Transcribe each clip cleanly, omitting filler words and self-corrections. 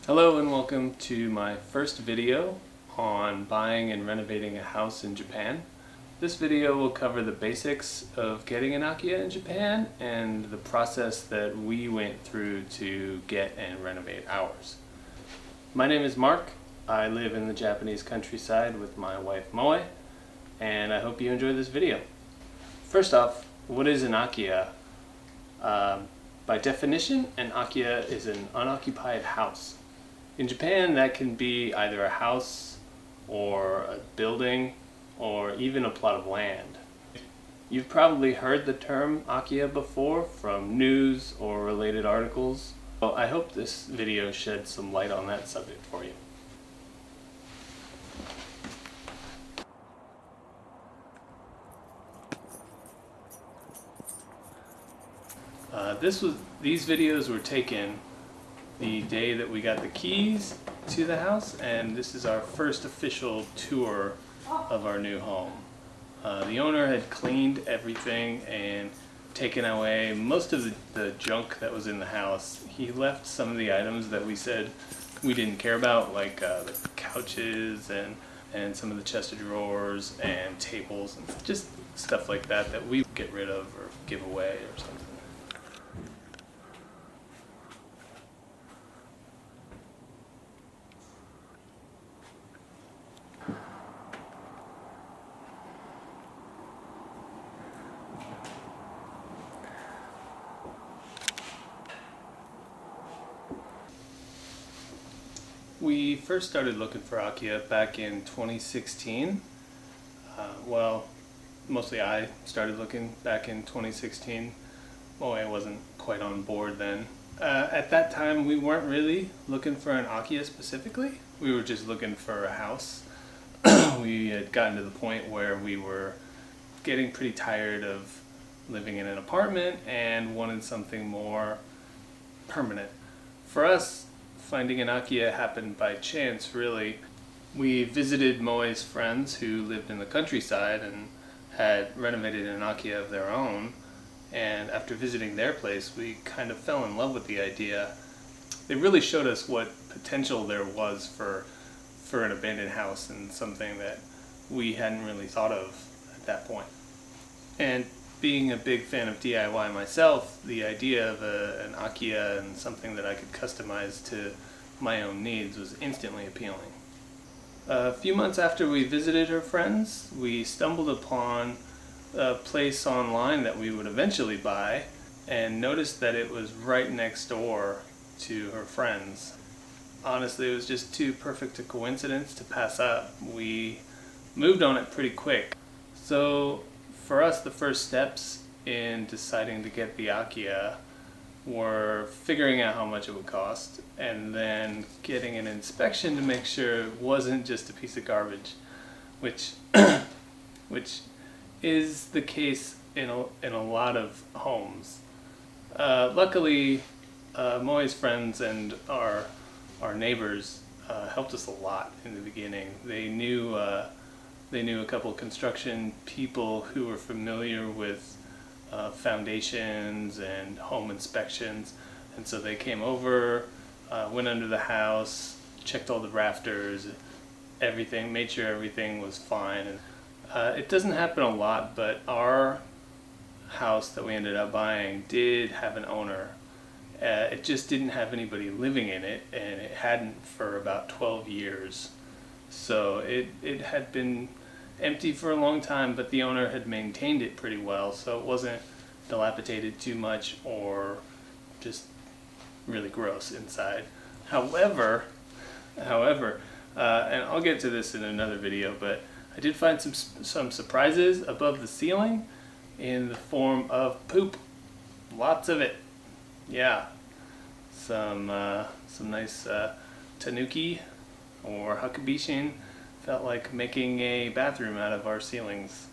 Hello and welcome to my first video on buying and renovating a house in Japan. This video will cover the basics of getting an Akiya in Japan and the process that we went through to get and renovate ours. My name is Mark. I live in the Japanese countryside with my wife Moe, and I hope you enjoy this video. First off, what is an Akiya? By definition, an Akiya is an unoccupied house. In Japan, that can be either a house or a building or even a plot of land. You've probably heard the term Akiya before from news or related articles. Well, I hope this video sheds some light on that subject for you. These videos were taken the day that we got the keys to the house, and this is our first official tour of our new home. The owner had cleaned everything and taken away most of the junk that was in the house. He left some of the items that we said we didn't care about, like the couches and some of the chest of drawers and tables and just stuff like that that we get rid of or give away or something. We first started looking for Akiya back in 2016. Well, mostly I started looking back in 2016. Moe wasn't quite on board then. At that time, we weren't really looking for an Akiya specifically. We were just looking for a house. We had gotten to the point where we were getting pretty tired of living in an apartment and wanted something more permanent. For us, finding an Akiya happened by chance, really. We visited Moe's friends who lived in the countryside and had renovated an Akiya of their own, and after visiting their place we kind of fell in love with the idea. They really showed us what potential there was for an abandoned house and something that we hadn't really thought of at that point. And being a big fan of DIY myself, the idea of an Akiya and something that I could customize to my own needs was instantly appealing. A few months after we visited her friends, we stumbled upon a place online that we would eventually buy and noticed that it was right next door to her friends. Honestly, it was just too perfect a coincidence to pass up. We moved on it pretty quick. So for us, the first steps in deciding to get the Akiya were figuring out how much it would cost and then getting an inspection to make sure it wasn't just a piece of garbage, which is the case in a lot of homes. Luckily, Moe's friends and our neighbors helped us a lot in the beginning. They knew a couple of construction people who were familiar with foundations and home inspections, and so they came over, went under the house, checked all the rafters, everything, made sure everything was fine. And it doesn't happen a lot, but our house that we ended up buying did have an owner. It just didn't have anybody living in it, and it hadn't for about 12 years. So it had been empty for a long time, but the owner had maintained it pretty well, so it wasn't dilapidated too much or just really gross inside. However, and I'll get to this in another video, but I did find some surprises above the ceiling in the form of poop. Lots of it. Yeah. Some nice tanuki or hakubishin felt like making a bathroom out of our ceilings.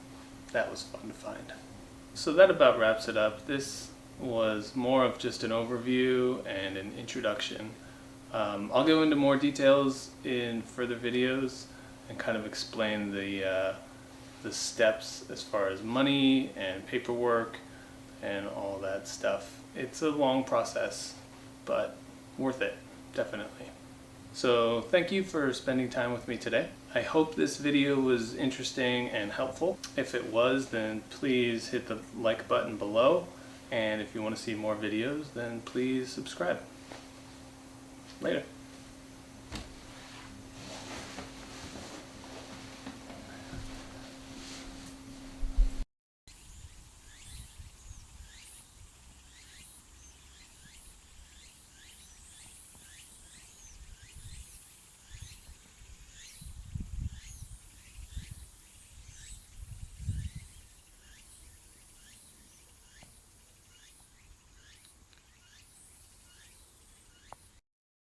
That was fun to find. So that about wraps it up. This was more of just an overview and an introduction. I'll go into more details in further videos and kind of explain the steps as far as money and paperwork and all that stuff. It's a long process, but worth it, definitely. So thank you for spending time with me today. I hope this video was interesting and helpful. If it was, then please hit the like button below. And if you want to see more videos, then please subscribe. Later.